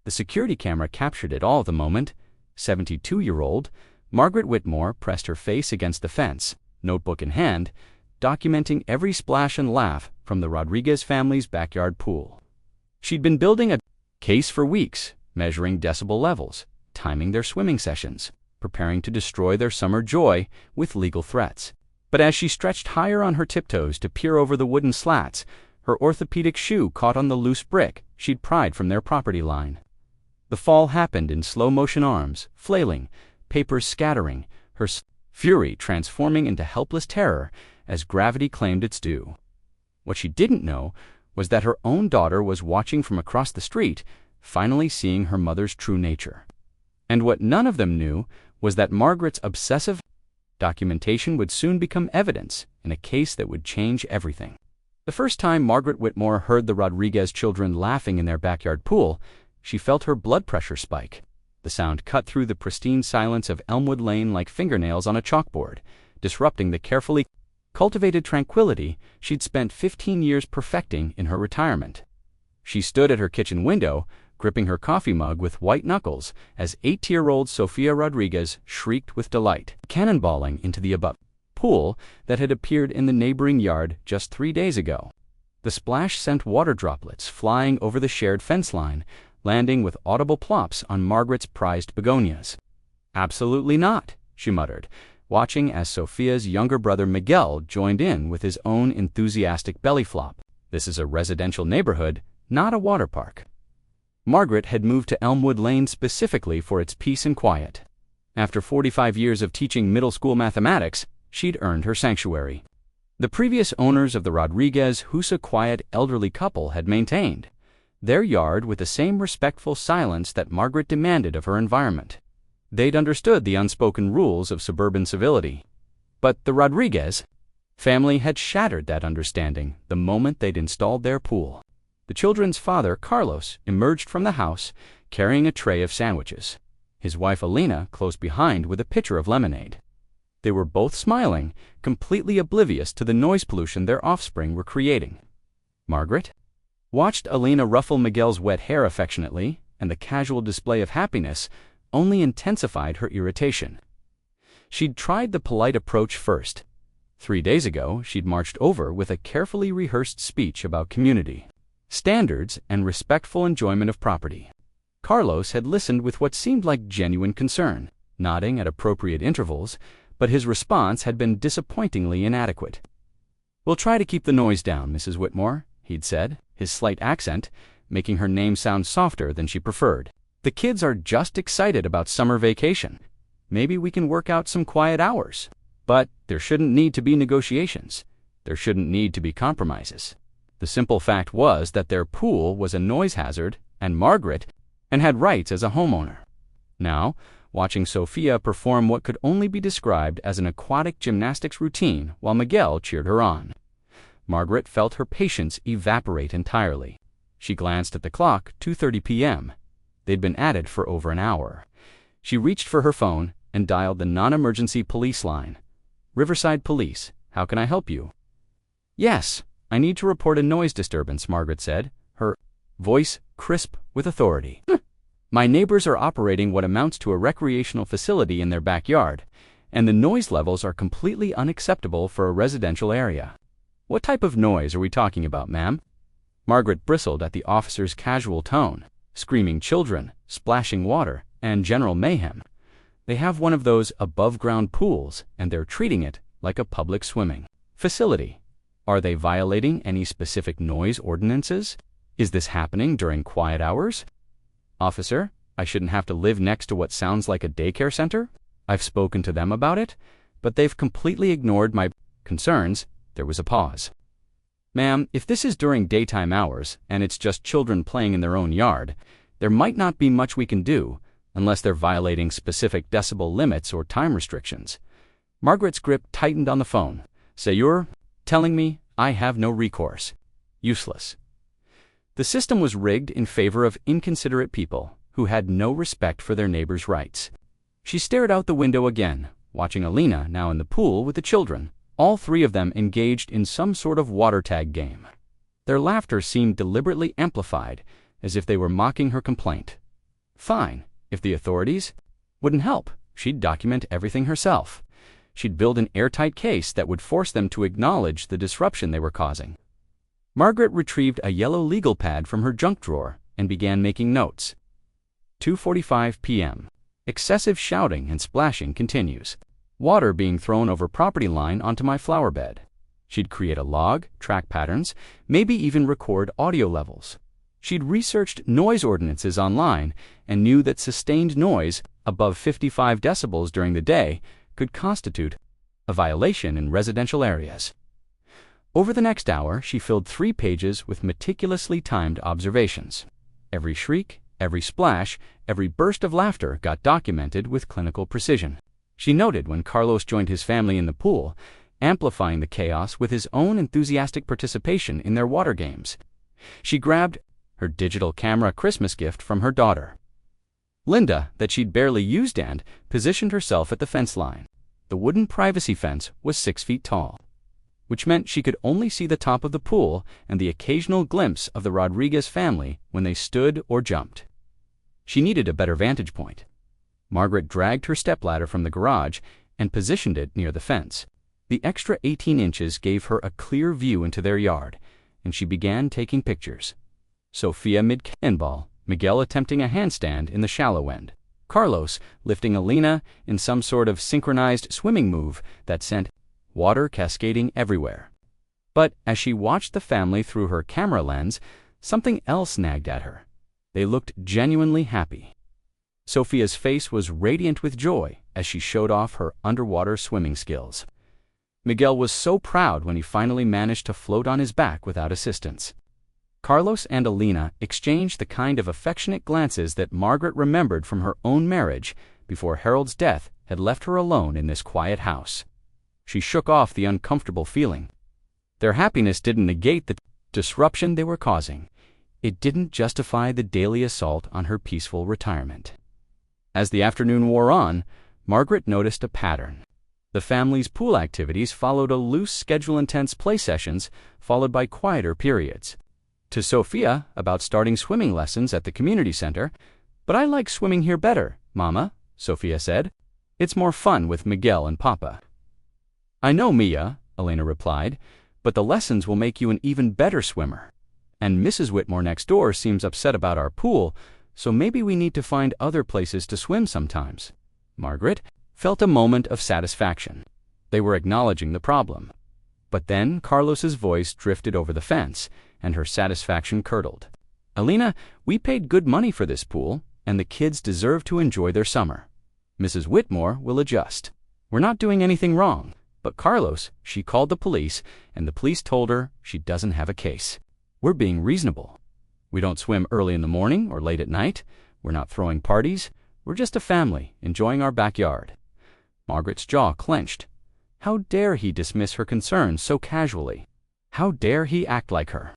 The security camera captured it all the moment. 72-year-old Margaret Whitmore pressed her face against the fence, notebook in hand, documenting every splash and laugh from the Rodriguez family's backyard pool. She'd been building a case for weeks, measuring decibel levels, timing their swimming sessions, preparing to destroy their summer joy with legal threats. But as she stretched higher on her tiptoes to peer over the wooden slats, her orthopedic shoe caught on the loose brick she'd pried from their property line. The fall happened in slow-motion arms, flailing, papers scattering, her fury transforming into helpless terror as gravity claimed its due. What she didn't know was that her own daughter was watching from across the street, finally seeing her mother's true nature. And what none of them knew was that Margaret's obsessive documentation would soon become evidence in a case that would change everything. The first time Margaret Whitmore heard the Rodriguez children laughing in their backyard pool, she felt her blood pressure spike. The sound cut through the pristine silence of Elmwood Lane like fingernails on a chalkboard, disrupting the carefully cultivated tranquility she'd spent 15 years perfecting in her retirement. She stood at her kitchen window, gripping her coffee mug with white knuckles as 8-year-old Sofia Rodriguez shrieked with delight, cannonballing into the above pool that had appeared in the neighboring yard just 3 days ago. The splash sent water droplets flying over the shared fence line, landing with audible plops on Margaret's prized begonias. "Absolutely not," she muttered, watching as Sofia's younger brother Miguel joined in with his own enthusiastic belly flop. "This is a residential neighborhood, not a water park." Margaret had moved to Elmwood Lane specifically for its peace and quiet. After 45 years of teaching middle school mathematics, she'd earned her sanctuary. The previous owners of the Rodriguez Husa quiet elderly couple had maintained their yard with the same respectful silence that Margaret demanded of her environment. They'd understood the unspoken rules of suburban civility. But the Rodriguez family had shattered that understanding the moment they'd installed their pool. The children's father, Carlos, emerged from the house carrying a tray of sandwiches, his wife Alina close behind with a pitcher of lemonade. They were both smiling, completely oblivious to the noise pollution their offspring were creating. Margaret watched Alina ruffle Miguel's wet hair affectionately, and the casual display of happiness only intensified her irritation. She'd tried the polite approach first. 3 days ago, she'd marched over with a carefully rehearsed speech about community standards and respectful enjoyment of property. Carlos had listened with what seemed like genuine concern, nodding at appropriate intervals, but his response had been disappointingly inadequate. "We'll try to keep the noise down, Mrs. Whitmore," he'd said, his slight accent making her name sound softer than she preferred. "The kids are just excited about summer vacation. Maybe we can work out some quiet hours. But there shouldn't need to be negotiations. There shouldn't need to be compromises." The simple fact was that their pool was a noise hazard, and Margaret had rights as a homeowner. Now, watching Sofia perform what could only be described as an aquatic gymnastics routine while Miguel cheered her on, Margaret felt her patience evaporate entirely. She glanced at the clock, 2:30 p.m. They'd been at it for over an hour. She reached for her phone and dialed the non-emergency police line. "Riverside Police, how can I help you?" "Yes, I need to report a noise disturbance," Margaret said, her voice crisp with authority. "My neighbors are operating what amounts to a recreational facility in their backyard, and the noise levels are completely unacceptable for a residential area." "What type of noise are we talking about, ma'am?" Margaret bristled at the officer's casual tone. "Screaming children, splashing water, and general mayhem. They have one of those above-ground pools, and they're treating it like a public swimming facility. Are they violating any specific noise ordinances? Is this happening during quiet hours?" "Officer, I shouldn't have to live next to what sounds like a daycare center. I've spoken to them about it, but they've completely ignored my concerns." There was a pause. "Ma'am, if this is during daytime hours, and it's just children playing in their own yard, there might not be much we can do, unless they're violating specific decibel limits or time restrictions." Margaret's grip tightened on the phone. "So you're telling me I have no recourse?" Useless. The system was rigged in favor of inconsiderate people who had no respect for their neighbors' rights. She stared out the window again, watching Alina now in the pool with the children, all 3 of them engaged in some sort of water tag game. Their laughter seemed deliberately amplified, as if they were mocking her complaint. Fine, if the authorities wouldn't help, she'd document everything herself. She'd build an airtight case that would force them to acknowledge the disruption they were causing. Margaret retrieved a yellow legal pad from her junk drawer and began making notes. 2:45 p.m. Excessive shouting and splashing continues. Water being thrown over property line onto my flower bed. She'd create a log, track patterns, maybe even record audio levels. She'd researched noise ordinances online and knew that sustained noise above 55 decibels during the day could constitute a violation in residential areas. Over the next hour, she filled 3 pages with meticulously timed observations. Every shriek, every splash, every burst of laughter got documented with clinical precision. She noted when Carlos joined his family in the pool, amplifying the chaos with his own enthusiastic participation in their water games. She grabbed her digital camera Christmas gift from her daughter, Linda, that she'd barely used, and positioned herself at the fence line. The wooden privacy fence was 6 feet tall, which meant she could only see the top of the pool and the occasional glimpse of the Rodriguez family when they stood or jumped. She needed a better vantage point. Margaret dragged her stepladder from the garage and positioned it near the fence. The extra 18 inches gave her a clear view into their yard, and she began taking pictures. Sophia mid-cannonball, Miguel attempting a handstand in the shallow end, Carlos lifting Alina in some sort of synchronized swimming move that sent water cascading everywhere. But as she watched the family through her camera lens, something else nagged at her. They looked genuinely happy. Sophia's face was radiant with joy as she showed off her underwater swimming skills. Miguel was so proud when he finally managed to float on his back without assistance. Carlos and Alina exchanged the kind of affectionate glances that Margaret remembered from her own marriage before Harold's death had left her alone in this quiet house. She shook off the uncomfortable feeling. Their happiness didn't negate the disruption they were causing. It didn't justify the daily assault on her peaceful retirement. As the afternoon wore on, Margaret noticed a pattern. The family's pool activities followed a loose schedule, intense play sessions followed by quieter periods. To Sophia about starting swimming lessons at the community center, "But I like swimming here better, Mama," Sophia said. "It's more fun with Miguel and Papa." "I know, Mia," Elena replied, "but the lessons will make you an even better swimmer. And Mrs. Whitmore next door seems upset about our pool, so maybe we need to find other places to swim sometimes." Margaret felt a moment of satisfaction. They were acknowledging the problem. But then Carlos's voice drifted over the fence, and her satisfaction curdled. "Alina, we paid good money for this pool, and the kids deserve to enjoy their summer. Mrs. Whitmore will adjust. We're not doing anything wrong. But Carlos, she called the police, and the police told her she doesn't have a case. We're being reasonable. We don't swim early in the morning or late at night. We're not throwing parties. We're just a family, enjoying our backyard." Margaret's jaw clenched. How dare he dismiss her concerns so casually? How dare he act like her?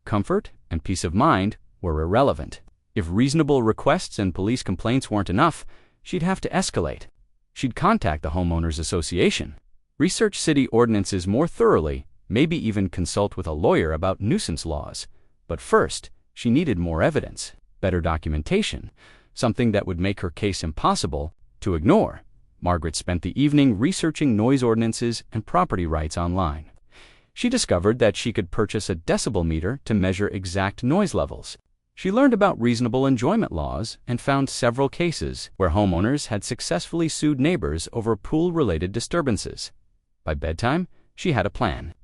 Comfort and peace of mind were irrelevant. If reasonable requests and police complaints weren't enough, she'd have to escalate. She'd contact the Homeowners Association, research city ordinances more thoroughly, maybe even consult with a lawyer about nuisance laws. But first, she needed more evidence, better documentation, something that would make her case impossible to ignore. Margaret spent the evening researching noise ordinances and property rights online. She discovered that she could purchase a decibel meter to measure exact noise levels. She learned about reasonable enjoyment laws and found several cases where homeowners had successfully sued neighbors over pool-related disturbances. By bedtime, she had a plan.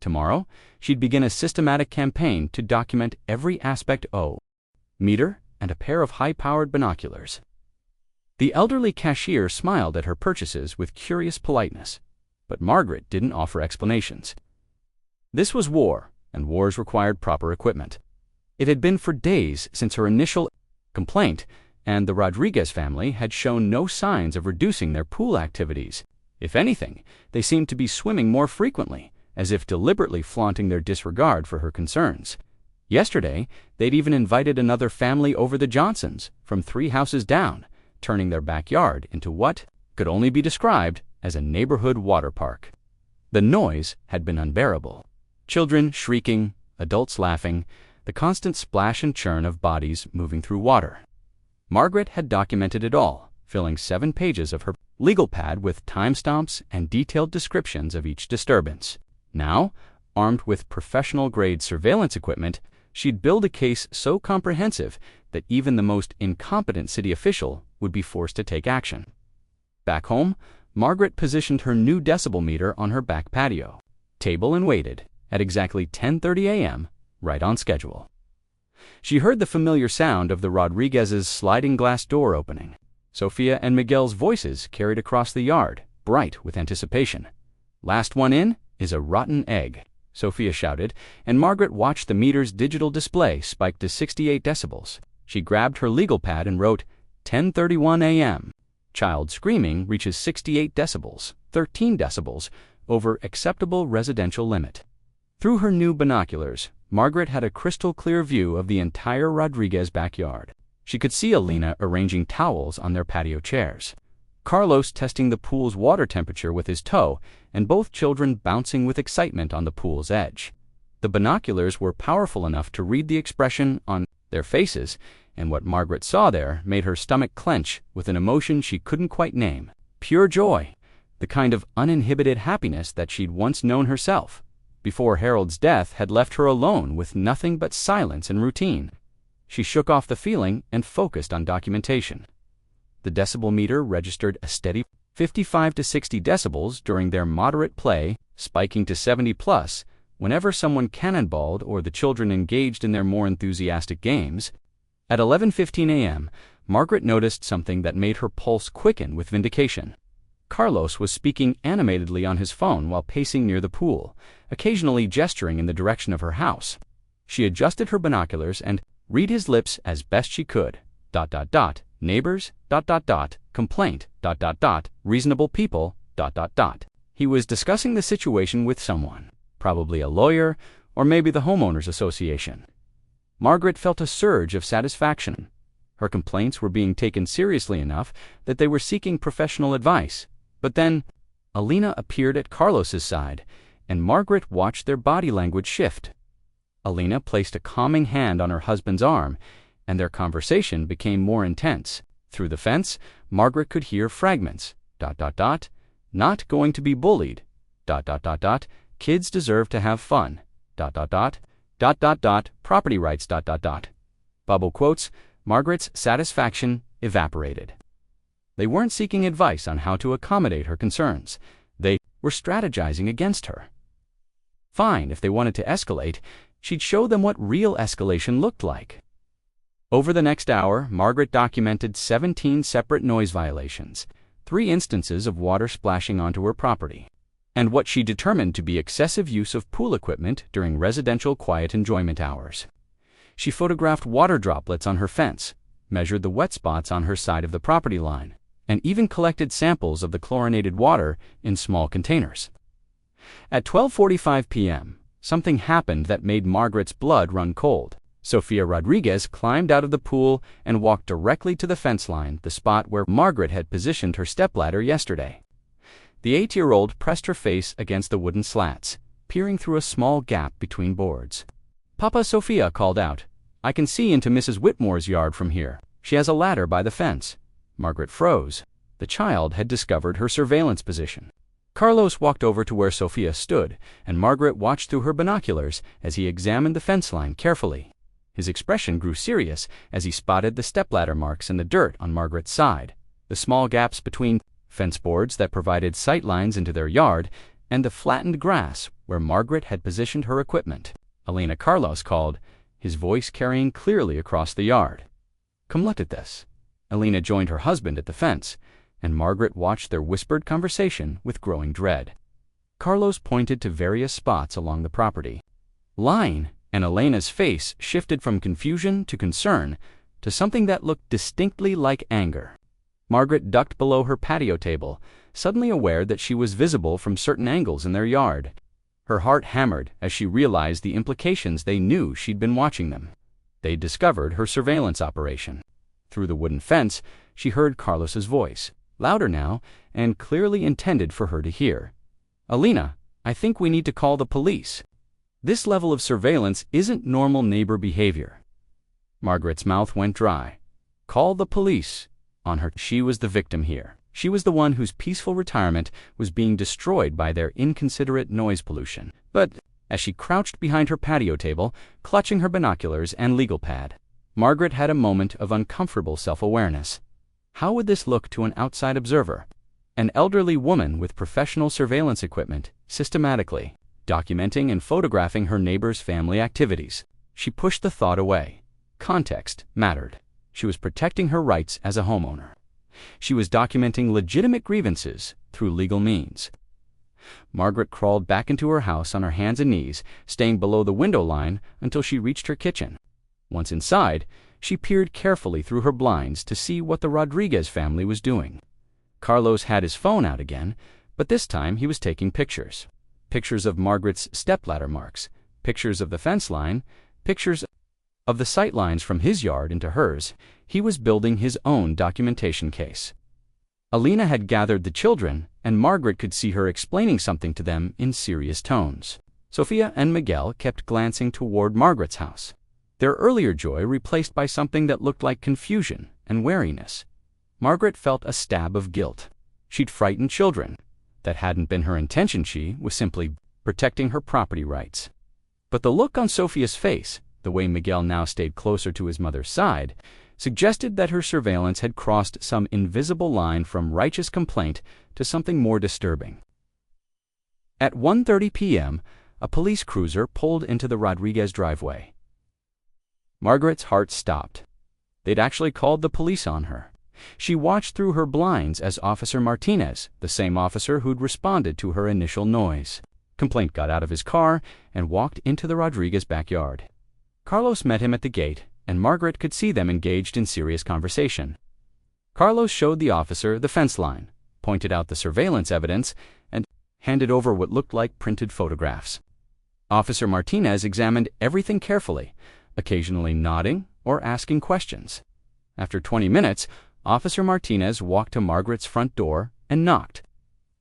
Tomorrow, she'd begin a systematic campaign to document every aspect of meter and a pair of high-powered binoculars. The elderly cashier smiled at her purchases with curious politeness, but Margaret didn't offer explanations. This was war, and wars required proper equipment. It had been for days since her initial complaint, and the Rodriguez family had shown no signs of reducing their pool activities. If anything, they seemed to be swimming more frequently, as if deliberately flaunting their disregard for her concerns. Yesterday, they'd even invited another family over, the Johnsons, from 3 houses down, turning their backyard into what could only be described as a neighborhood water park. The noise had been unbearable. Children shrieking, adults laughing, the constant splash and churn of bodies moving through water. Margaret had documented it all, filling 7 pages of her legal pad with timestamps and detailed descriptions of each disturbance. Now, armed with professional-grade surveillance equipment, she'd build a case so comprehensive that even the most incompetent city official would be forced to take action. Back home, Margaret positioned her new decibel meter on her back patio table and waited, at exactly 10:30 a.m., right on schedule. She heard the familiar sound of the Rodriguez's sliding glass door opening. Sophia and Miguel's voices carried across the yard, bright with anticipation. "Last one in is a rotten egg," Sophia shouted, and Margaret watched the meter's digital display spike to 68 decibels. She grabbed her legal pad and wrote, 10:31 a.m. Child screaming reaches 68 decibels, 13 decibels, over acceptable residential limit. Through her new binoculars, Margaret had a crystal-clear view of the entire Rodriguez backyard. She could see Alina arranging towels on their patio chairs, Carlos testing the pool's water temperature with his toe, and both children bouncing with excitement on the pool's edge. The binoculars were powerful enough to read the expression on their faces, and what Margaret saw there made her stomach clench with an emotion she couldn't quite name. Pure joy, the kind of uninhibited happiness that she'd once known herself, before Harold's death had left her alone with nothing but silence and routine. She shook off the feeling and focused on documentation. The decibel meter registered a steady 55 to 60 decibels during their moderate play, spiking to 70+ whenever someone cannonballed or the children engaged in their more enthusiastic games. At 11:15 a.m., Margaret noticed something that made her pulse quicken with vindication. Carlos was speaking animatedly on his phone while pacing near the pool, occasionally gesturing in the direction of her house. She adjusted her binoculars and read his lips as best she could. ... neighbors ... complaint ... reasonable people ... He was discussing the situation with someone, probably a lawyer or maybe the homeowners association. Margaret felt a surge of satisfaction. Her complaints were being taken seriously enough that they were seeking professional advice. But then, Alina appeared at Carlos's side, and Margaret watched their body language shift. Alina placed a calming hand on her husband's arm, and their conversation became more intense. Through the fence, Margaret could hear fragments. ... Not going to be bullied. ... Kids deserve to have fun. ... Property rights. ... Bubble quotes. Margaret's satisfaction evaporated. They weren't seeking advice on how to accommodate her concerns. They were strategizing against her. Fine, if they wanted to escalate, she'd show them what real escalation looked like. Over the next hour, Margaret documented 17 separate noise violations, 3 instances of water splashing onto her property, and what she determined to be excessive use of pool equipment during residential quiet enjoyment hours. She photographed water droplets on her fence, measured the wet spots on her side of the property line, and even collected samples of the chlorinated water in small containers. At 12:45 p.m., something happened that made Margaret's blood run cold. Sophia Rodriguez climbed out of the pool and walked directly to the fence line, the spot where Margaret had positioned her stepladder yesterday. The 8-year-old pressed her face against the wooden slats, peering through a small gap between boards. "Papa," Sophia called out, "I can see into Mrs. Whitmore's yard from here. She has a ladder by the fence." Margaret froze. The child had discovered her surveillance position. Carlos walked over to where Sophia stood, and Margaret watched through her binoculars as he examined the fence line carefully. His expression grew serious as he spotted the stepladder marks in the dirt on Margaret's side, the small gaps between fence boards that provided sight lines into their yard, and the flattened grass where Margaret had positioned her equipment. "Alina," Carlos called, his voice carrying clearly across the yard. "Come look at this." Alina joined her husband at the fence, and Margaret watched their whispered conversation with growing dread. Carlos pointed to various spots along the property. Line, and Elena's face shifted from confusion to concern to something that looked distinctly like anger. Margaret ducked below her patio table, suddenly aware that she was visible from certain angles in their yard. Her heart hammered as she realized the implications. They knew she'd been watching them. They'd discovered her surveillance operation. Through the wooden fence, she heard Carlos's voice, louder now and clearly intended for her to hear. "Alina, I think we need to call the police. This level of surveillance isn't normal neighbor behavior." Margaret's mouth went dry. Call the police on her. She was the victim here. She was the one whose peaceful retirement was being destroyed by their inconsiderate noise pollution. But as she crouched behind her patio table, clutching her binoculars and legal pad, Margaret had a moment of uncomfortable self-awareness. How would this look to an outside observer? An elderly woman with professional surveillance equipment, systematically documenting and photographing her neighbor's family activities. She pushed the thought away. Context mattered. She was protecting her rights as a homeowner. She was documenting legitimate grievances through legal means. Margaret crawled back into her house on her hands and knees, staying below the window line until she reached her kitchen. Once inside, she peered carefully through her blinds to see what the Rodriguez family was doing. Carlos had his phone out again, but this time he was taking pictures. Pictures of Margaret's stepladder marks, pictures of the fence line, pictures of the sight lines from his yard into hers. He was building his own documentation case. Alina had gathered the children, and Margaret could see her explaining something to them in serious tones. Sophia and Miguel kept glancing toward Margaret's house, their earlier joy replaced by something that looked like confusion and wariness. Margaret felt a stab of guilt. She'd frightened children. That hadn't been her intention. She was simply protecting her property rights. But the look on Sophia's face, the way Miguel now stayed closer to his mother's side, suggested that her surveillance had crossed some invisible line from righteous complaint to something more disturbing. At 1:30 p.m., a police cruiser pulled into the Rodriguez driveway. Margaret's heart stopped. They'd actually called the police on her. She watched through her blinds as Officer Martinez, the same officer who'd responded to her initial noise, complaint, got out of his car and walked into the Rodriguez backyard. Carlos met him at the gate, and Margaret could see them engaged in serious conversation. Carlos showed the officer the fence line, pointed out the surveillance evidence, and handed over what looked like printed photographs. Officer Martinez examined everything carefully, occasionally nodding or asking questions. After 20 minutes, Officer Martinez walked to Margaret's front door and knocked.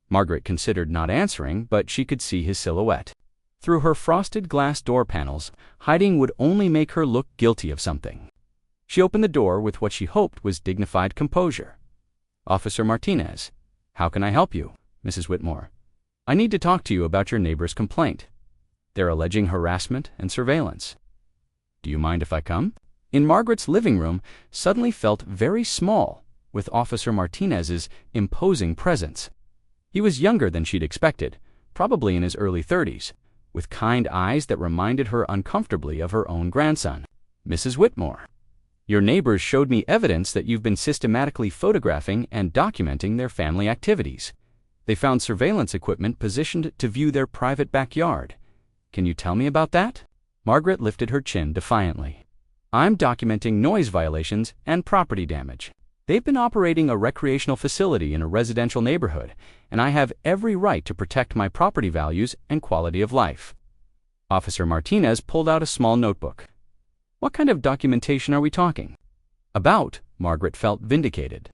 Margaret considered not answering, but she could see his silhouette. Through her frosted glass door panels, hiding would only make her look guilty of something. She opened the door with what she hoped was dignified composure. "Officer Martinez, how can I help you, Mrs. Whitmore? I need to talk to you about your neighbor's complaint. They're alleging harassment and surveillance. Do you mind if I come?" In Margaret's living room suddenly felt very small with Officer Martinez's imposing presence. He was younger than she'd expected, probably in his early 30s, with kind eyes that reminded her uncomfortably of her own grandson. "Mrs. Whitmore, your neighbors showed me evidence that you've been systematically photographing and documenting their family activities. They found surveillance equipment positioned to view their private backyard. Can you tell me about that?" Margaret lifted her chin defiantly. "I'm documenting noise violations and property damage. They've been operating a recreational facility in a residential neighborhood, and I have every right to protect my property values and quality of life." Officer Martinez pulled out a small notebook. "What kind of documentation are we talking about?" Margaret felt vindicated.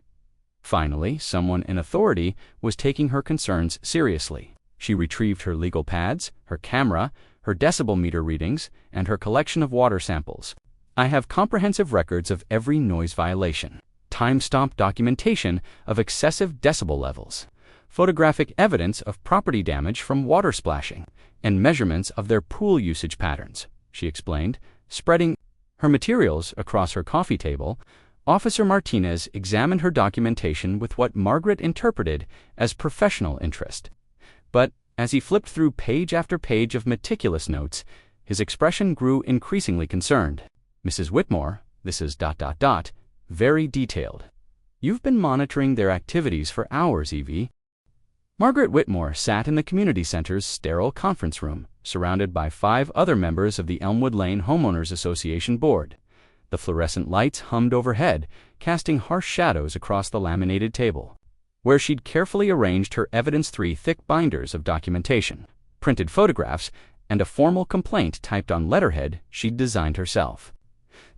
Finally, someone in authority was taking her concerns seriously. She retrieved her legal pads, her camera, her decibel meter readings, and her collection of water samples. "I have comprehensive records of every noise violation, time-stamped documentation of excessive decibel levels, photographic evidence of property damage from water splashing, and measurements of their pool usage patterns," she explained, spreading her materials across her coffee table. Officer Martinez examined her documentation with what Margaret interpreted as professional interest. But as he flipped through page after page of meticulous notes, his expression grew increasingly concerned. "Mrs. Whitmore, this is ... very detailed. You've been monitoring their activities for hours, Evie." Margaret Whitmore sat in the community center's sterile conference room, surrounded by 5 other members of the Elmwood Lane Homeowners Association board. The fluorescent lights hummed overhead, casting harsh shadows across the laminated table, where she'd carefully arranged her evidence 3 thick binders of documentation, printed photographs, and a formal complaint typed on letterhead she'd designed herself.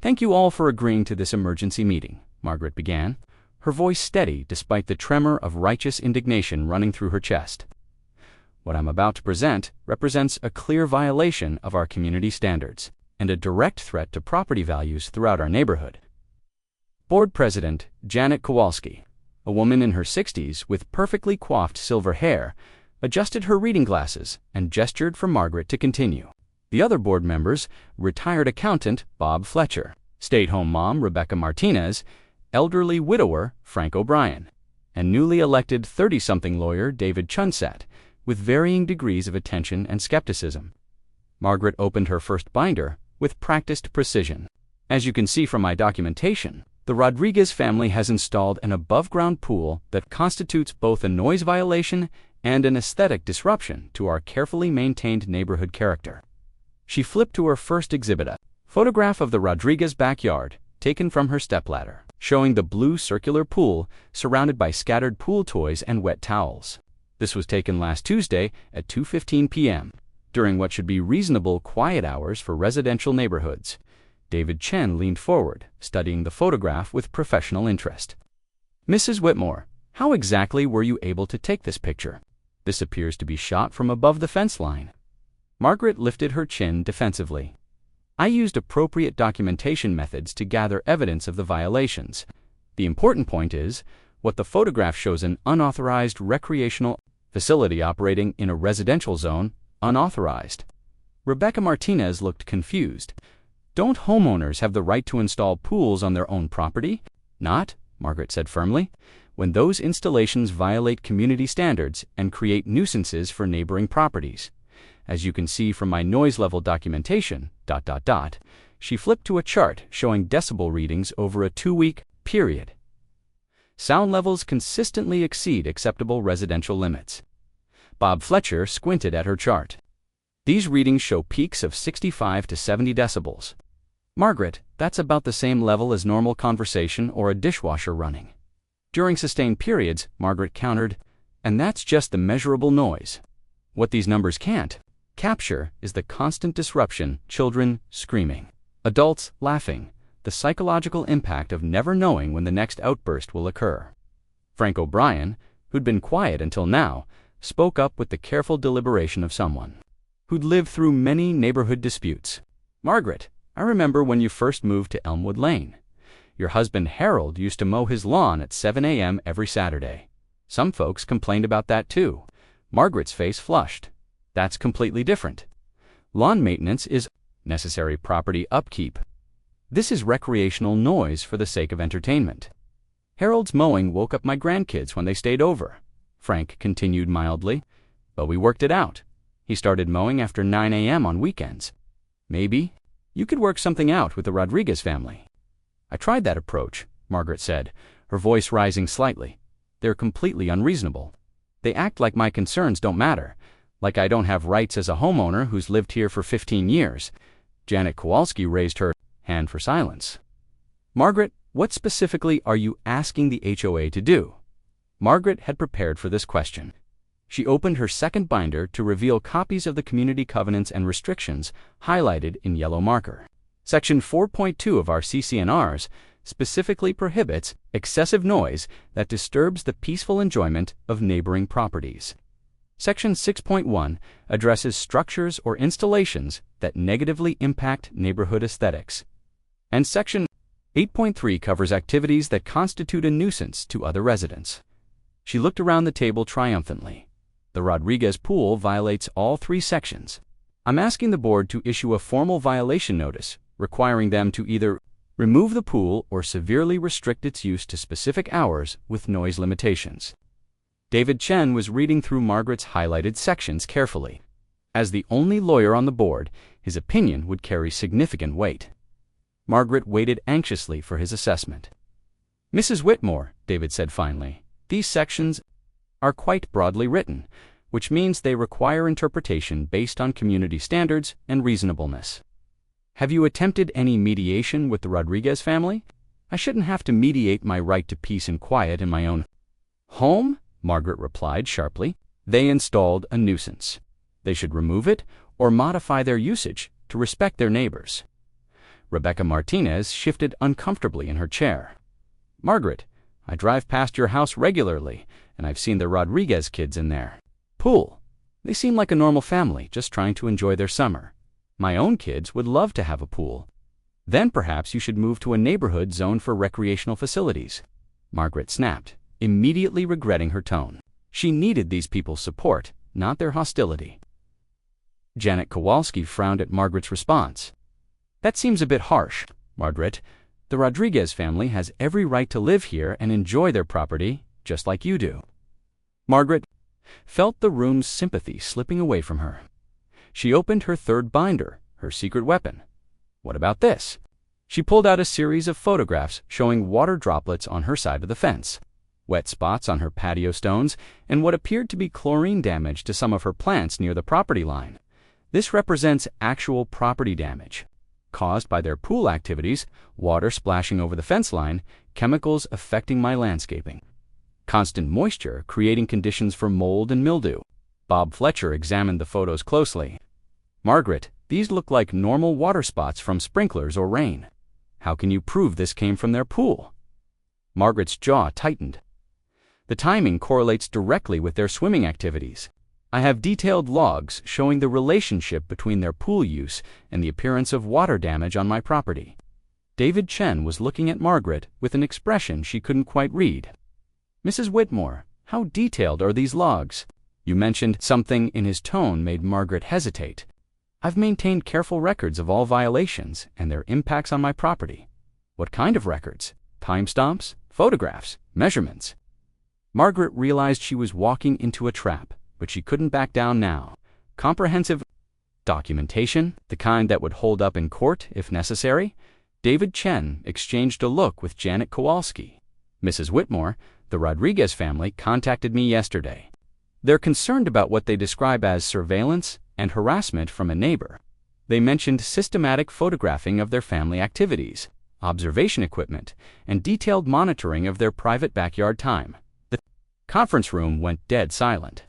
"Thank you all for agreeing to this emergency meeting," Margaret began, her voice steady despite the tremor of righteous indignation running through her chest. "What I'm about to present represents a clear violation of our community standards and a direct threat to property values throughout our neighborhood. Board President Janet Kowalski, a woman in her 60s with perfectly coiffed silver hair, adjusted her reading glasses and gestured for Margaret to continue. The other board members, retired accountant Bob Fletcher, stay-at-home mom Rebecca Martinez, elderly widower Frank O'Brien, and newly elected 30-something lawyer David Chunsat, with varying degrees of attention and skepticism. Margaret opened her first binder with practiced precision. As you can see from my documentation, the Rodriguez family has installed an above-ground pool that constitutes both a noise violation and an aesthetic disruption to our carefully maintained neighborhood character. She flipped to her first exhibit, a photograph of the Rodriguez backyard taken from her stepladder, showing the blue circular pool surrounded by scattered pool toys and wet towels. This was taken last Tuesday at 2:15 p.m., during what should be reasonable quiet hours for residential neighborhoods. David Chen leaned forward, studying the photograph with professional interest. Mrs. Whitmore, how exactly were you able to take this picture? This appears to be shot from above the fence line. Margaret lifted her chin defensively. I used appropriate documentation methods to gather evidence of the violations. The important point is, what the photograph shows an unauthorized recreational facility operating in a residential zone, unauthorized. Rebecca Martinez looked confused. Don't homeowners have the right to install pools on their own property? Not, Margaret said firmly, when those installations violate community standards and create nuisances for neighboring properties. As you can see from my noise level documentation, she flipped to a chart showing decibel readings over a 2-week period. Sound levels consistently exceed acceptable residential limits. Bob Fletcher squinted at her chart. These readings show peaks of 65 to 70 decibels. Margaret, that's about the same level as normal conversation or a dishwasher running. During sustained periods, Margaret countered, and that's just the measurable noise. What these numbers can't capture is the constant disruption, children screaming, adults laughing, the psychological impact of never knowing when the next outburst will occur. Frank O'Brien, who'd been quiet until now, spoke up with the careful deliberation of someone who'd lived through many neighborhood disputes. Margaret, I remember when you first moved to Elmwood Lane. Your husband Harold used to mow his lawn at 7 a.m. every Saturday. Some folks complained about that too. Margaret's face flushed. That's completely different. Lawn maintenance is necessary property upkeep. This is recreational noise for the sake of entertainment. Harold's mowing woke up my grandkids when they stayed over, Frank continued mildly, but we worked it out. He started mowing after 9 a.m. on weekends. Maybe you could work something out with the Rodriguez family. I tried that approach, Margaret said, her voice rising slightly. They're completely unreasonable. They act like my concerns don't matter, like I don't have rights as a homeowner who's lived here for 15 years. Janet Kowalski raised her hand for silence. Margaret, what specifically are you asking the HOA to do? Margaret had prepared for this question. She opened her second binder to reveal copies of the community covenants and restrictions highlighted in yellow marker. Section 4.2 of our CC&Rs specifically prohibits excessive noise that disturbs the peaceful enjoyment of neighboring properties. Section 6.1 addresses structures or installations that negatively impact neighborhood aesthetics. And Section 8.3 covers activities that constitute a nuisance to other residents. She looked around the table triumphantly. The Rodriguez pool violates all 3 sections. I'm asking the board to issue a formal violation notice requiring them to either remove the pool or severely restrict its use to specific hours with noise limitations. David Chen was reading through Margaret's highlighted sections carefully. As the only lawyer on the board, his opinion would carry significant weight. Margaret waited anxiously for his assessment. Mrs. Whitmore, David said finally, these sections are quite broadly written, which means they require interpretation based on community standards and reasonableness. Have you attempted any mediation with the Rodriguez family? I shouldn't have to mediate my right to peace and quiet in my own home, Margaret replied sharply. They installed a nuisance. They should remove it or modify their usage to respect their neighbors. Rebecca Martinez shifted uncomfortably in her chair. Margaret, I drive past your house regularly, and I've seen the Rodriguez kids in there. Pool. They seem like a normal family just trying to enjoy their summer. My own kids would love to have a pool. Then perhaps you should move to a neighborhood zoned for recreational facilities. Margaret snapped, immediately regretting her tone. She needed these people's support, not their hostility. Janet Kowalski frowned at Margaret's response. That seems a bit harsh, Margaret. The Rodriguez family has every right to live here and enjoy their property, just like you do. Margaret felt the room's sympathy slipping away from her. She opened her third binder, her secret weapon. What about this? She pulled out a series of photographs showing water droplets on her side of the fence, wet spots on her patio stones, and what appeared to be chlorine damage to some of her plants near the property line. This represents actual property damage caused by their pool activities, water splashing over the fence line, chemicals affecting my landscaping. Constant moisture creating conditions for mold and mildew. Bob Fletcher examined the photos closely. Margaret, these look like normal water spots from sprinklers or rain. How can you prove this came from their pool? Margaret's jaw tightened. The timing correlates directly with their swimming activities. I have detailed logs showing the relationship between their pool use and the appearance of water damage on my property. David Chen was looking at Margaret with an expression she couldn't quite read. Mrs. Whitmore, how detailed are these logs? You mentioned something in his tone made Margaret hesitate. I've maintained careful records of all violations and their impacts on my property. What kind of records? Timestamps? Photographs? Measurements? Margaret realized she was walking into a trap, but she couldn't back down now. Comprehensive documentation, the kind that would hold up in court if necessary. David Chen exchanged a look with Janet Kowalski. Mrs. Whitmore, the Rodriguez family, contacted me yesterday. They're concerned about what they describe as surveillance and harassment from a neighbor. They mentioned systematic photographing of their family activities, observation equipment, and detailed monitoring of their private backyard time. The conference room went dead silent.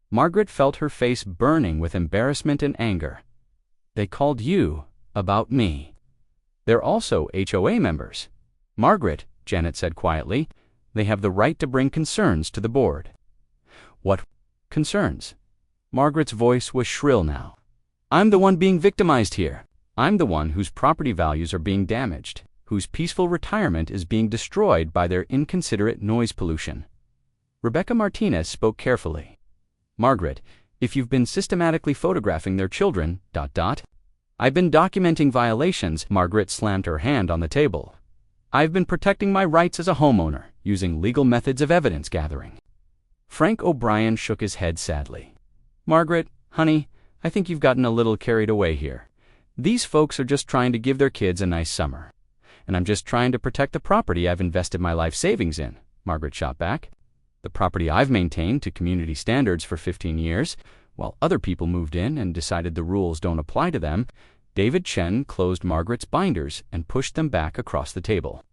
Margaret felt her face burning with embarrassment and anger. They called you about me. They're also HOA members. Margaret, Janet said quietly, they have the right to bring concerns to the board. What concerns? Margaret's voice was shrill now. I'm the one being victimized here. I'm the one whose property values are being damaged, whose peaceful retirement is being destroyed by their inconsiderate noise pollution. Rebecca Martinez spoke carefully. Margaret, if you've been systematically photographing their children, I've been documenting violations. Margaret slammed her hand on the table. I've been protecting my rights as a homeowner, using legal methods of evidence gathering. Frank O'Brien shook his head sadly. Margaret, honey, I think you've gotten a little carried away here. These folks are just trying to give their kids a nice summer. And I'm just trying to protect the property I've invested my life savings in, Margaret shot back. The property I've maintained to community standards for 15 years, while other people moved in and decided the rules don't apply to them. David Chen closed Margaret's binders and pushed them back across the table.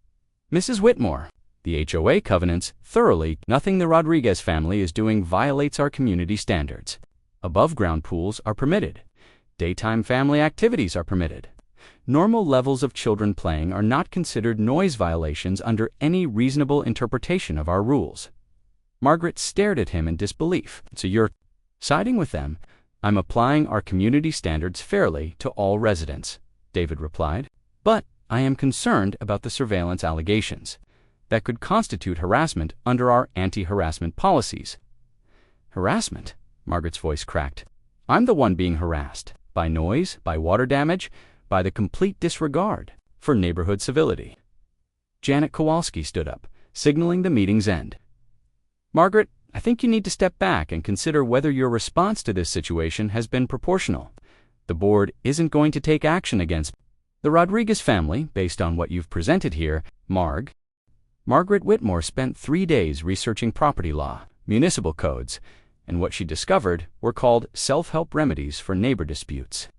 Mrs. Whitmore, the HOA covenants thoroughly. Nothing the Rodriguez family is doing violates our community standards. Above-ground pools are permitted. Daytime family activities are permitted. Normal levels of children playing are not considered noise violations under any reasonable interpretation of our rules. Margaret stared at him in disbelief. So you're siding with them? I'm applying our community standards fairly to all residents, David replied. But I am concerned about the surveillance allegations. That could constitute harassment under our anti-harassment policies. Harassment? Margaret's voice cracked. I'm the one being harassed. By noise, by water damage, by the complete disregard for neighborhood civility. Janet Kowalski stood up, signaling the meeting's end. Margaret, I think you need to step back and consider whether your response to this situation has been proportional. The board isn't going to take action against the Rodriguez family based on what you've presented here, Margaret Whitmore spent 3 days researching property law, municipal codes, and what she discovered were called self-help remedies for neighbor disputes.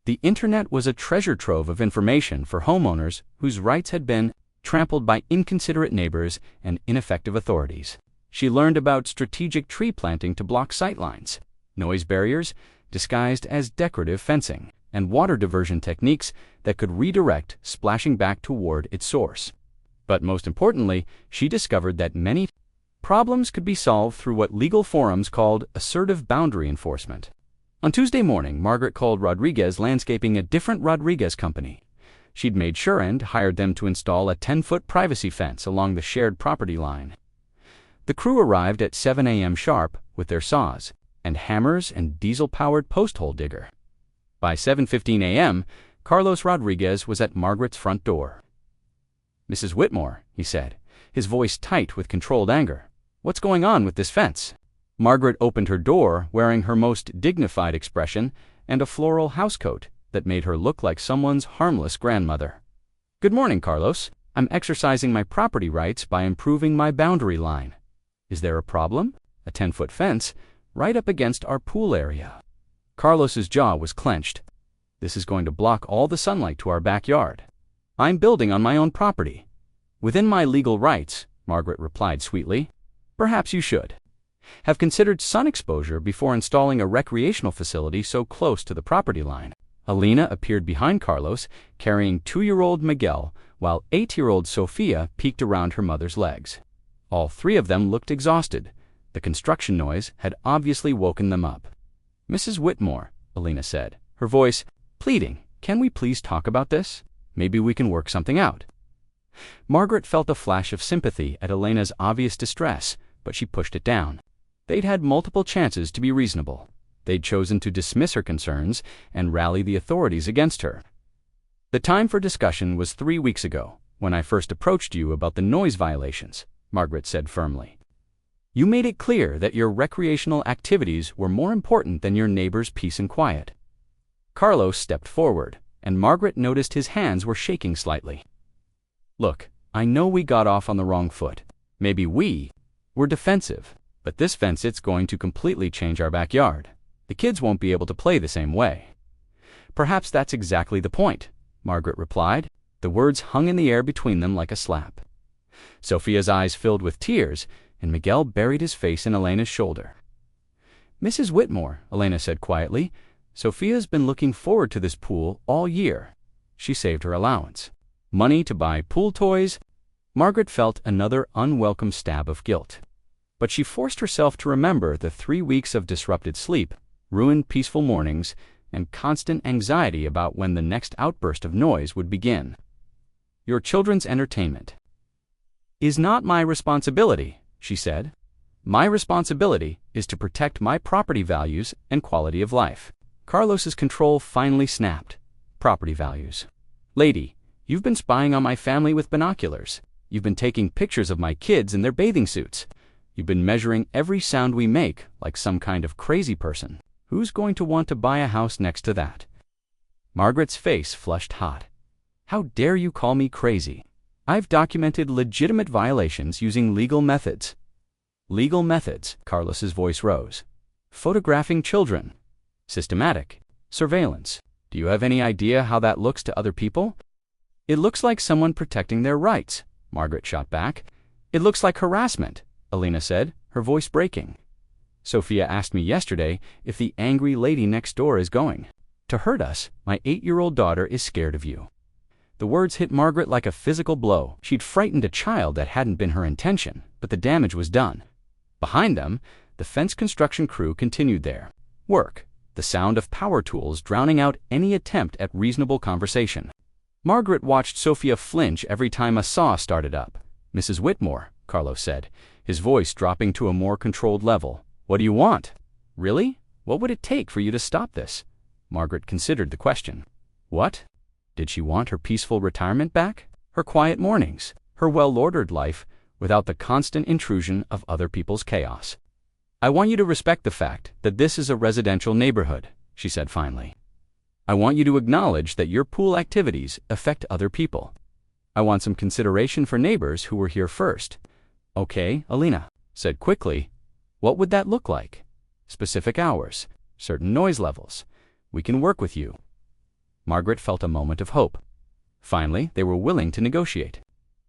The internet was a treasure trove of information for homeowners whose rights had been trampled by inconsiderate neighbors and ineffective authorities. She learned about strategic tree planting to block sightlines, noise barriers disguised as decorative fencing, and water diversion techniques that could redirect splashing back toward its source. But most importantly, she discovered that many problems could be solved through what legal forums called assertive boundary enforcement. On Tuesday morning, Margaret called Rodriguez Landscaping a different Rodriguez company. She'd made sure and hired them to install a 10-foot privacy fence along the shared property line. The crew arrived at 7 a.m. sharp with their saws and hammers and diesel-powered post-hole digger. By 7:15 a.m., Carlos Rodriguez was at Margaret's front door. "Mrs. Whitmore," he said, his voice tight with controlled anger, "what's going on with this fence?" Margaret opened her door wearing her most dignified expression and a floral housecoat that made her look like someone's harmless grandmother. "Good morning, Carlos. I'm exercising my property rights by improving my boundary line. Is there a problem? A 10-foot fence right up against our pool area." Carlos's jaw was clenched. "This is going to block all the sunlight to our backyard. I'm building on my own property." "Within my legal rights," Margaret replied sweetly. "Perhaps you should have considered sun exposure before installing a recreational facility so close to the property line." Alina appeared behind Carlos, carrying 2-year-old Miguel, while 8-year-old Sofia peeked around her mother's legs. All three of them looked exhausted. The construction noise had obviously woken them up. "Mrs. Whitmore," Alina said, her voice pleading, "can we please talk about this? Maybe we can work something out." Margaret felt a flash of sympathy at Elena's obvious distress, but she pushed it down. They'd had multiple chances to be reasonable. They'd chosen to dismiss her concerns and rally the authorities against her. "The time for discussion was 3 weeks ago, when I first approached you about the noise violations," Margaret said firmly. "You made it clear that your recreational activities were more important than your neighbor's peace and quiet." Carlos stepped forward, and Margaret noticed his hands were shaking slightly. "Look, I know we got off on the wrong foot. Maybe we were defensive, but this fence, it's going to completely change our backyard. The kids won't be able to play the same way." "Perhaps that's exactly the point," Margaret replied. The words hung in the air between them like a slap. Sofia's eyes filled with tears, and Miguel buried his face in Elena's shoulder. "Mrs. Whitmore," Elena said quietly, "Sofia's been looking forward to this pool all year. She saved her allowance. Money to buy pool toys." Margaret felt another unwelcome stab of guilt. But she forced herself to remember the 3 weeks of disrupted sleep, ruined peaceful mornings, and constant anxiety about when the next outburst of noise would begin. "Your children's entertainment is not my responsibility," she said. "My responsibility is to protect my property values and quality of life." Carlos's control finally snapped. Property values. "Lady, you've been spying on my family with binoculars. You've been taking pictures of my kids in their bathing suits. You've been measuring every sound we make like some kind of crazy person. Who's going to want to buy a house next to that?" Margaret's face flushed hot. "How dare you call me crazy? I've documented legitimate violations using legal methods." "Legal methods," Carlos's voice rose. "Photographing children. Systematic. Surveillance. Do you have any idea how that looks to other people?" "It looks like someone protecting their rights," Margaret shot back. "It looks like harassment," Alina said, her voice breaking. "Sofia asked me yesterday if the angry lady next door is going to hurt us. My 8-year-old daughter is scared of you." The words hit Margaret like a physical blow. She'd frightened a child that hadn't been her intention, but the damage was done. Behind them, the fence construction crew continued their work, the sound of power tools drowning out any attempt at reasonable conversation. Margaret watched Sofia flinch every time a saw started up. "Mrs. Whitmore," Carlos said, his voice dropping to a more controlled level. "What do you want?" "Really? What would it take for you to stop this?" Margaret considered the question. What? Did she want her peaceful retirement back? Her quiet mornings? Her well-ordered life without the constant intrusion of other people's chaos? "I want you to respect the fact that this is a residential neighborhood," she said finally. "I want you to acknowledge that your pool activities affect other people. I want some consideration for neighbors who were here first." "Okay," Alina said quickly. "What would that look like? Specific hours, certain noise levels. We can work with you." Margaret felt a moment of hope. Finally, they were willing to negotiate.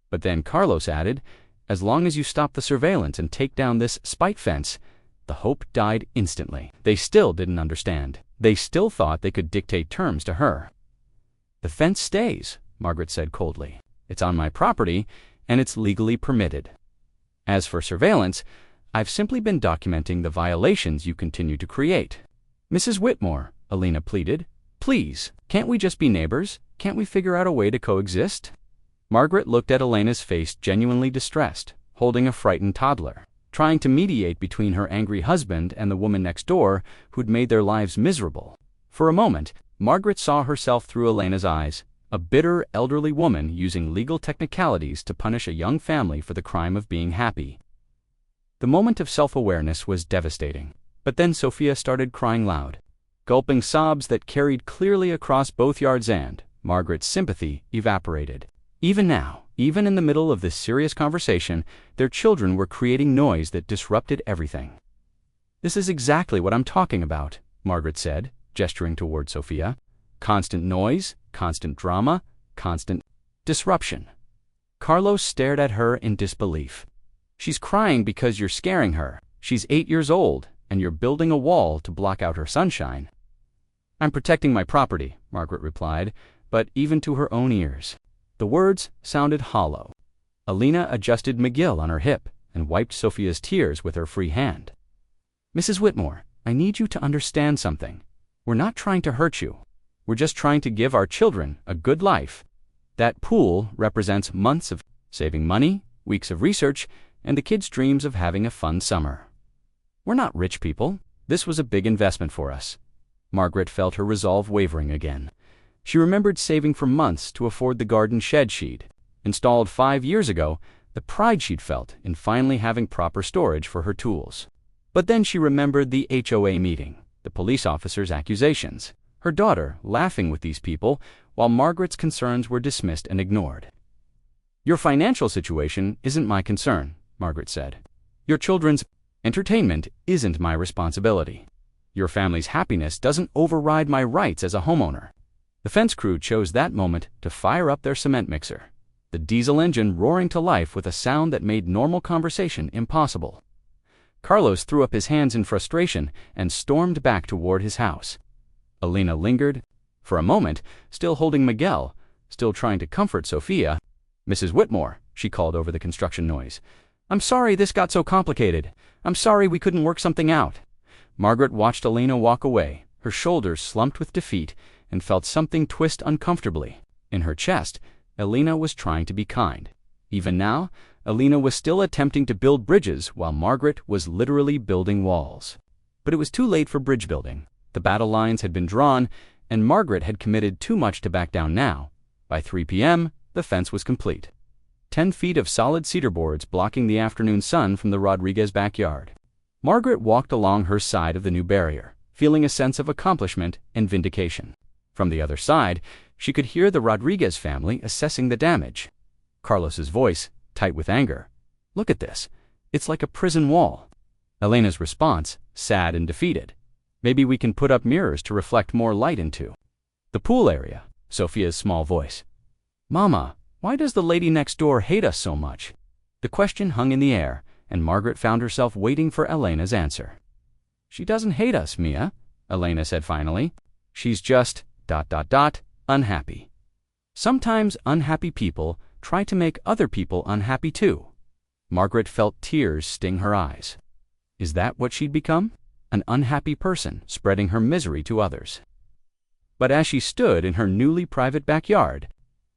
But then Carlos added, "As long as you stop the surveillance and take down this spite fence," the hope died instantly. They still didn't understand. They still thought they could dictate terms to her. "The fence stays," Margaret said coldly. "It's on my property, and it's legally permitted. As for surveillance, I've simply been documenting the violations you continue to create." "Mrs. Whitmore," Alina pleaded, Please, can't we just be neighbors? Can't we figure out a way to coexist? Margaret looked at Elena's face, genuinely distressed, holding a frightened toddler, trying to mediate between her angry husband and the woman next door who'd made their lives miserable. For a moment, Margaret saw herself through Elena's eyes, a bitter, elderly woman using legal technicalities to punish a young family for the crime of being happy. The moment of self-awareness was devastating, but then Sophia started crying loud, gulping sobs that carried clearly across both yards, and Margaret's sympathy evaporated. Even now, even in the middle of this serious conversation, their children were creating noise that disrupted everything. "This is exactly what I'm talking about," Margaret said, gesturing toward Sophia. "Constant noise, constant drama, constant disruption." Carlos stared at her in disbelief. "She's crying because you're scaring her. She's 8 years old, and you're building a wall to block out her sunshine." "I'm protecting my property," Margaret replied, but even to her own ears, the words sounded hollow. Elena adjusted McGill on her hip and wiped Sophia's tears with her free hand. "Mrs. Whitmore, I need you to understand something. We're not trying to hurt you. We're just trying to give our children a good life. That pool represents months of saving money, weeks of research, and the kids' dreams of having a fun summer. We're not rich people. This was a big investment for us." Margaret felt her resolve wavering again. She remembered saving for months to afford the garden shed she'd installed 5 years ago, the pride she'd felt in finally having proper storage for her tools. But then she remembered the HOA meeting, the police officer's accusations, her daughter laughing with these people while Margaret's concerns were dismissed and ignored. "Your financial situation isn't my concern," Margaret said. "Your children's entertainment isn't my responsibility. Your family's happiness doesn't override my rights as a homeowner." The fence crew chose that moment to fire up their cement mixer, the diesel engine roaring to life with a sound that made normal conversation impossible. Carlos threw up his hands in frustration and stormed back toward his house. Elena lingered. For a moment, still holding Miguel, still trying to comfort Sophia. "Mrs. Whitmore," she called over the construction noise. "I'm sorry this got so complicated. I'm sorry we couldn't work something out." Margaret watched Elena walk away, her shoulders slumped with defeat, and felt something twist uncomfortably. In her chest, Elena was trying to be kind. Even now, Elena was still attempting to build bridges while Margaret was literally building walls. But it was too late for bridge building. The battle lines had been drawn, and Margaret had committed too much to back down now. By 3 p.m., the fence was complete. 10 feet of solid cedar boards blocking the afternoon sun from the Rodriguez backyard. Margaret walked along her side of the new barrier, feeling a sense of accomplishment and vindication. From the other side, she could hear the Rodriguez family assessing the damage. Carlos's voice, tight with anger. "Look at this. It's like a prison wall." Elena's response, sad and defeated. "Maybe we can put up mirrors to reflect more light into the pool area." Sophia's small voice. "Mama, why does the lady next door hate us so much?" The question hung in the air, and Margaret found herself waiting for Elena's answer. "She doesn't hate us, Mia," Elena said finally. "She's just ... unhappy. Sometimes unhappy people try to make other people unhappy too." Margaret felt tears sting her eyes. Is that what she'd become? An unhappy person spreading her misery to others. But as she stood in her newly private backyard,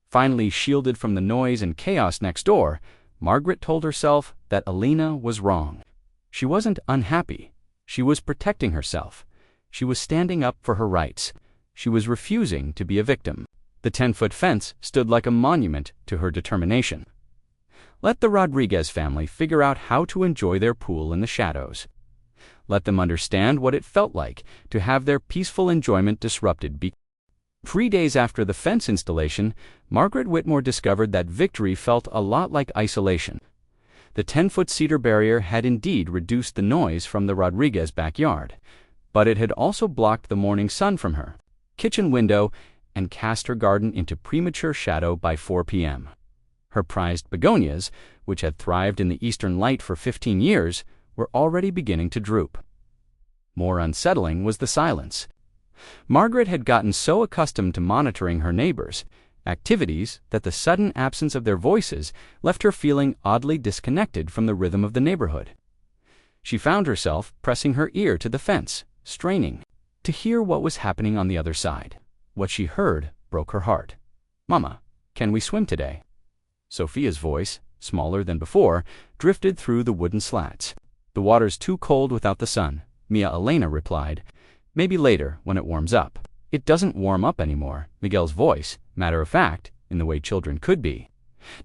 finally shielded from the noise and chaos next door, Margaret told herself that Elena was wrong. She wasn't unhappy. She was protecting herself. She was standing up for her rights. She was refusing to be a victim. The 10-foot fence stood like a monument to her determination. Let the Rodriguez family figure out how to enjoy their pool in the shadows. Let them understand what it felt like to have their peaceful enjoyment disrupted. 3 days after the fence installation, Margaret Whitmore discovered that victory felt a lot like isolation. The 10-foot cedar barrier had indeed reduced the noise from the Rodriguez backyard, but it had also blocked the morning sun from her kitchen window and cast her garden into premature shadow by 4 p.m. Her prized begonias, which had thrived in the eastern light for 15 years, were already beginning to droop. More unsettling was the silence. Margaret had gotten so accustomed to monitoring her neighbors' activities that the sudden absence of their voices left her feeling oddly disconnected from the rhythm of the neighborhood. She found herself pressing her ear to the fence, straining to hear what was happening on the other side. What she heard broke her heart. "Mama, can we swim today?" Sophia's voice, smaller than before, drifted through the wooden slats. "The water's too cold without the sun," Mia Elena replied. "Maybe later, when it warms up." "It doesn't warm up anymore," Miguel's voice, matter of fact, in the way children could be.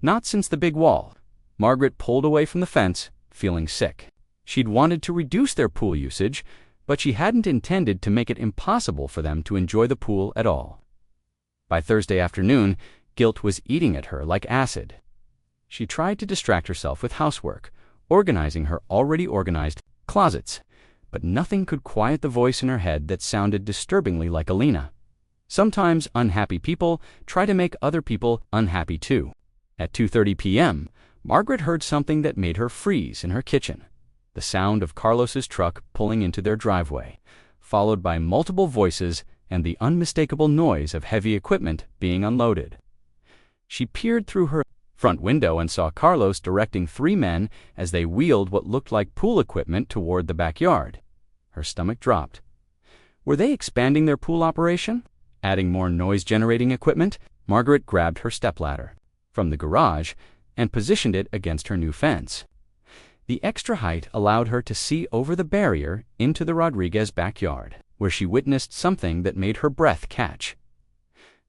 "Not since the big wall." Margaret pulled away from the fence, feeling sick. She'd wanted to reduce their pool usage, but she hadn't intended to make it impossible for them to enjoy the pool at all. By Thursday afternoon, guilt was eating at her like acid. She tried to distract herself with housework, organizing her already organized closets, but nothing could quiet the voice in her head that sounded disturbingly like Alina. Sometimes unhappy people try to make other people unhappy too. At 2:30 p.m., Margaret heard something that made her freeze in her kitchen. The sound of Carlos's truck pulling into their driveway, followed by multiple voices and the unmistakable noise of heavy equipment being unloaded. She peered through her front window and saw Carlos directing 3 men as they wheeled what looked like pool equipment toward the backyard. Her stomach dropped. Were they expanding their pool operation? Adding more noise-generating equipment? Margaret grabbed her stepladder from the garage and positioned it against her new fence. The extra height allowed her to see over the barrier into the Rodriguez backyard, where she witnessed something that made her breath catch.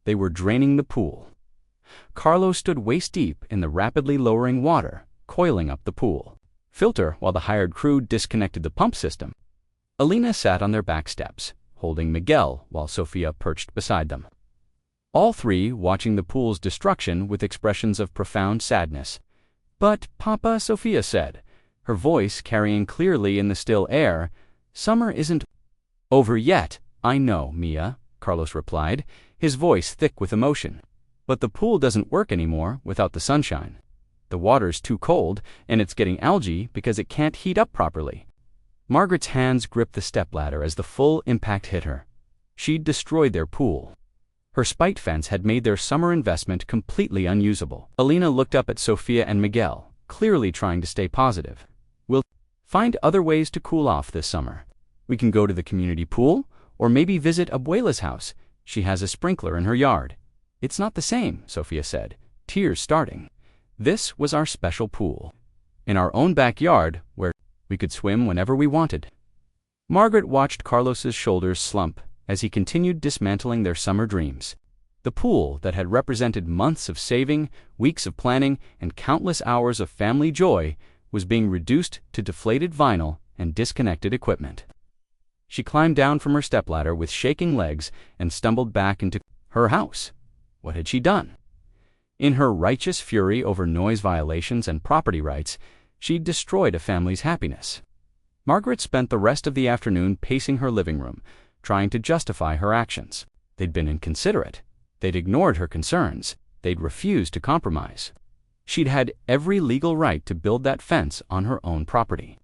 They were draining the pool. Carlos stood waist-deep in the rapidly lowering water, coiling up the pool filter while the hired crew disconnected the pump system. Alina sat on their back steps, holding Miguel while Sophia perched beside them. All 3 watching the pool's destruction with expressions of profound sadness. "But, Papa," Sophia said, her voice carrying clearly in the still air, "summer isn't over yet." "I know, Mia," Carlos replied, his voice thick with emotion. "But the pool doesn't work anymore without the sunshine. The water's too cold, and it's getting algae because it can't heat up properly." Margaret's hands gripped the stepladder as the full impact hit her. She'd destroyed their pool. Her spite fence had made their summer investment completely unusable. Alina looked up at Sophia and Miguel, clearly trying to stay positive. "We'll find other ways to cool off this summer. We can go to the community pool, or maybe visit Abuela's house. She has a sprinkler in her yard." "It's not the same," Sophia said, tears starting. "This was our special pool, in our own backyard, where we could swim whenever we wanted." Margaret watched Carlos's shoulders slump as he continued dismantling their summer dreams. The pool that had represented months of saving, weeks of planning, and countless hours of family joy was being reduced to deflated vinyl and disconnected equipment. She climbed down from her stepladder with shaking legs and stumbled back into her house. What had she done? In her righteous fury over noise violations and property rights, she'd destroyed a family's happiness. Margaret spent the rest of the afternoon pacing her living room, trying to justify her actions. They'd been inconsiderate. They'd ignored her concerns. They'd refused to compromise. She'd had every legal right to build that fence on her own property.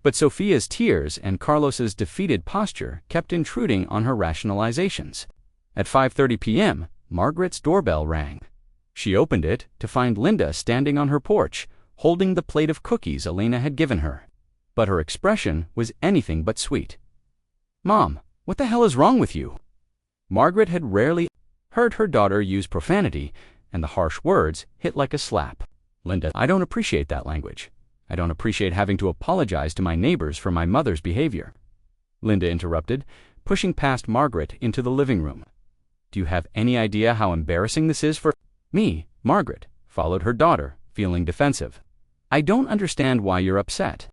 But Sophia's tears and Carlos's defeated posture kept intruding on her rationalizations. At 5:30 p.m., Margaret's doorbell rang. She opened it to find Linda standing on her porch, holding the plate of cookies Alina had given her. But her expression was anything but sweet. "Mom, what the hell is wrong with you?" Margaret had rarely heard her daughter use profanity, and the harsh words hit like a slap. "Linda, I don't appreciate that language. I don't appreciate having to apologize to my neighbors for my mother's behavior," Linda interrupted, pushing past Margaret into the living room. "Do you have any idea how embarrassing this is for me?" Margaret followed her daughter, feeling defensive. "I don't understand why you're upset.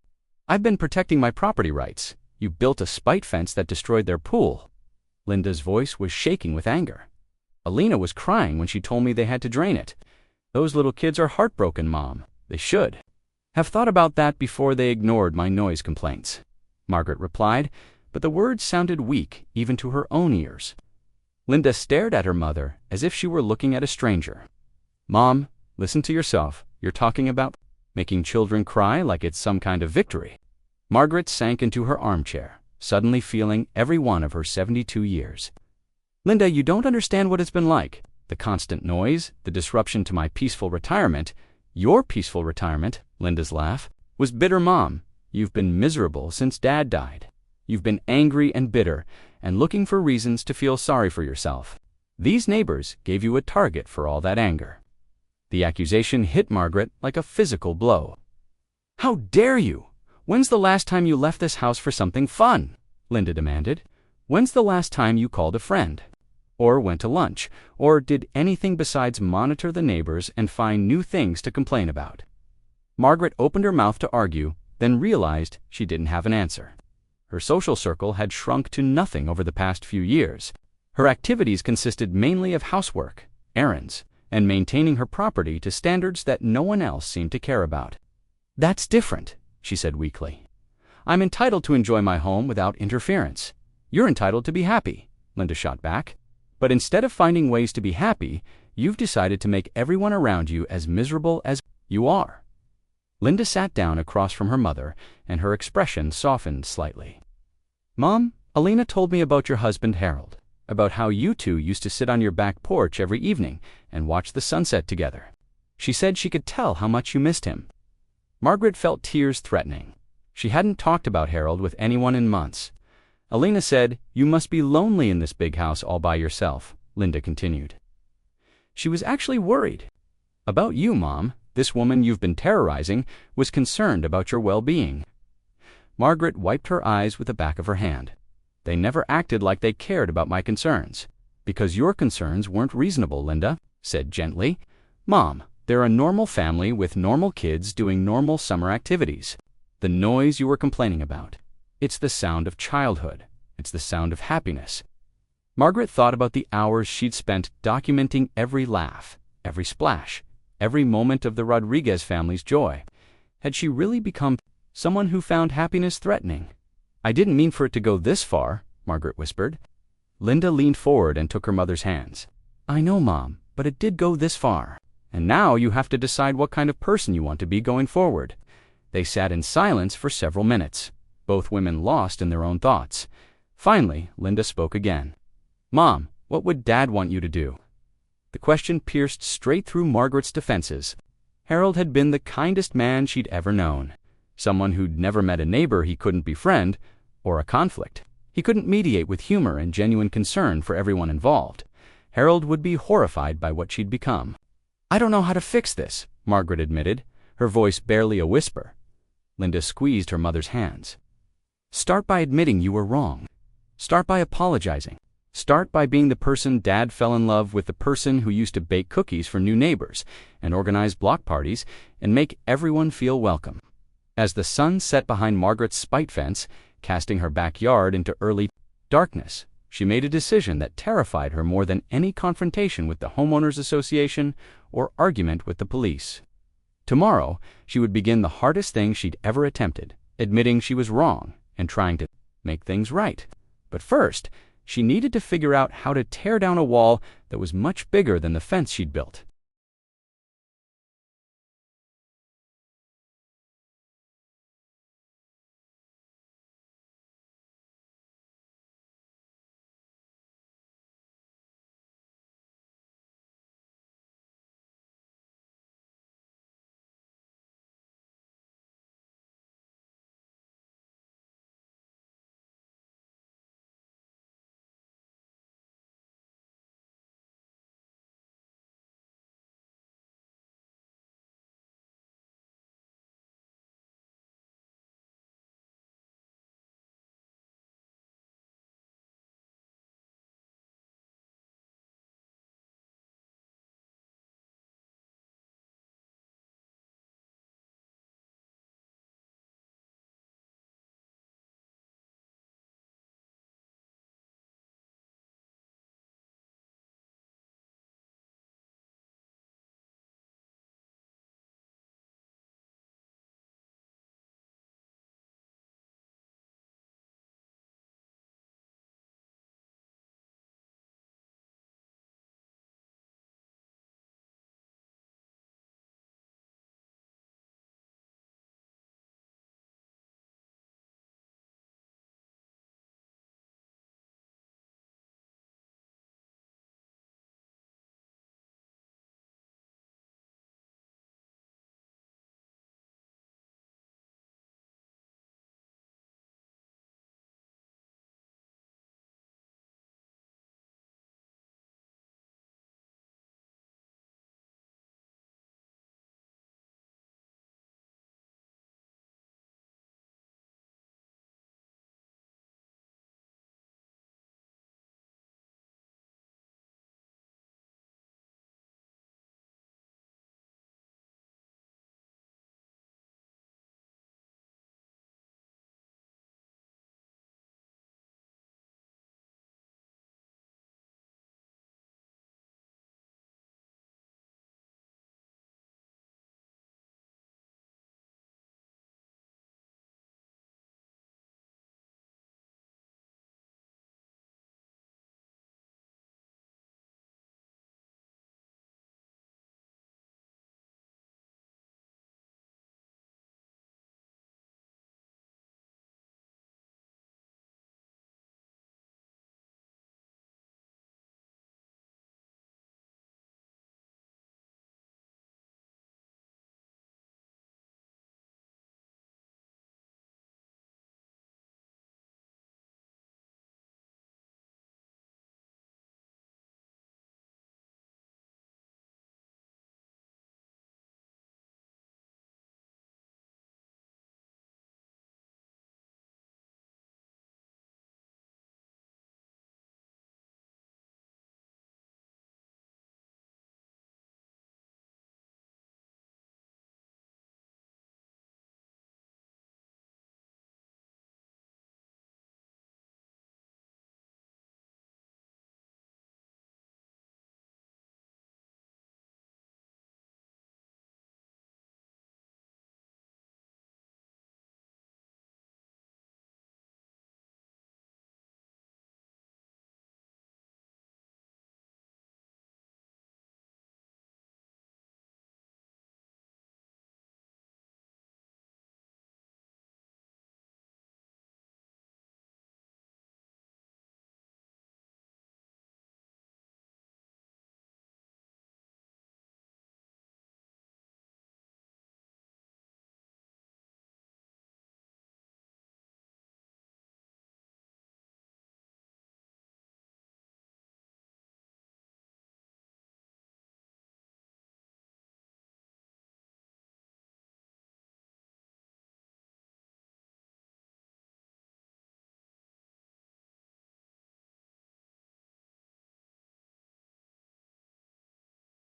I've been protecting my property rights. You built a spite fence that destroyed their pool." Linda's voice was shaking with anger. "Alina was crying when she told me they had to drain it. Those little kids are heartbroken, Mom. They should have thought about that before they ignored my noise complaints," Margaret replied, but the words sounded weak even to her own ears. Linda stared at her mother as if she were looking at a stranger. "Mom, listen to yourself. You're talking about making children cry like it's some kind of victory." Margaret sank into her armchair, suddenly feeling every one of her 72 years. "Linda, you don't understand what it's been like. The constant noise, the disruption to my peaceful retirement." "Your peaceful retirement," Linda's laugh, "was bitter, Mom. You've been miserable since Dad died. You've been angry and bitter, and looking for reasons to feel sorry for yourself. These neighbors gave you a target for all that anger." The accusation hit Margaret like a physical blow. "How dare you? When's the last time you left this house for something fun?" Linda demanded. "When's the last time you called a friend? Or went to lunch? Or did anything besides monitor the neighbors and find new things to complain about?" Margaret opened her mouth to argue, then realized she didn't have an answer. Her social circle had shrunk to nothing over the past few years. Her activities consisted mainly of housework, errands, and maintaining her property to standards that no one else seemed to care about. "That's different," she said weakly. "I'm entitled to enjoy my home without interference. You're entitled to be happy," Linda shot back. "But instead of finding ways to be happy, you've decided to make everyone around you as miserable as you are." Linda sat down across from her mother, and her expression softened slightly. "Mom, Alina told me about your husband Harold, about how you two used to sit on your back porch every evening and watch the sunset together. She said she could tell how much you missed him." Margaret felt tears threatening. She hadn't talked about Harold with anyone in months. "Alina said, you must be lonely in this big house all by yourself," Linda continued. "She was actually worried. About you, Mom. This woman you've been terrorizing was concerned about your well-being." Margaret wiped her eyes with the back of her hand. "They never acted like they cared about my concerns." "Because your concerns weren't reasonable," Linda said gently. "Mom, they're a normal family with normal kids doing normal summer activities. The noise you were complaining about, it's the sound of childhood. It's the sound of happiness." Margaret thought about the hours she'd spent documenting every laugh, every splash, every moment of the Rodriguez family's joy. Had she really become someone who found happiness threatening? "I didn't mean for it to go this far," Margaret whispered. Linda leaned forward and took her mother's hands. "I know, Mom, but it did go this far. And now you have to decide what kind of person you want to be going forward." They sat in silence for several minutes, both women lost in their own thoughts. Finally, Linda spoke again. "Mom, what would Dad want you to do?" The question pierced straight through Margaret's defenses. Harold had been the kindest man she'd ever known. Someone who'd never met a neighbor he couldn't befriend, or a conflict he couldn't mediate with humor and genuine concern for everyone involved. Harold would be horrified by what she'd become. "I don't know how to fix this," Margaret admitted, her voice barely a whisper. Linda squeezed her mother's hands. "Start by admitting you were wrong. Start by apologizing. Start by being the person Dad fell in love with, the person who used to bake cookies for new neighbors and organize block parties and make everyone feel welcome." As the sun set behind Margaret's spite fence, casting her backyard into early darkness, she made a decision that terrified her more than any confrontation with the Homeowners Association or argument with the police. Tomorrow, she would begin the hardest thing she'd ever attempted, admitting she was wrong and trying to make things right. But first, she needed to figure out how to tear down a wall that was much bigger than the fence she'd built.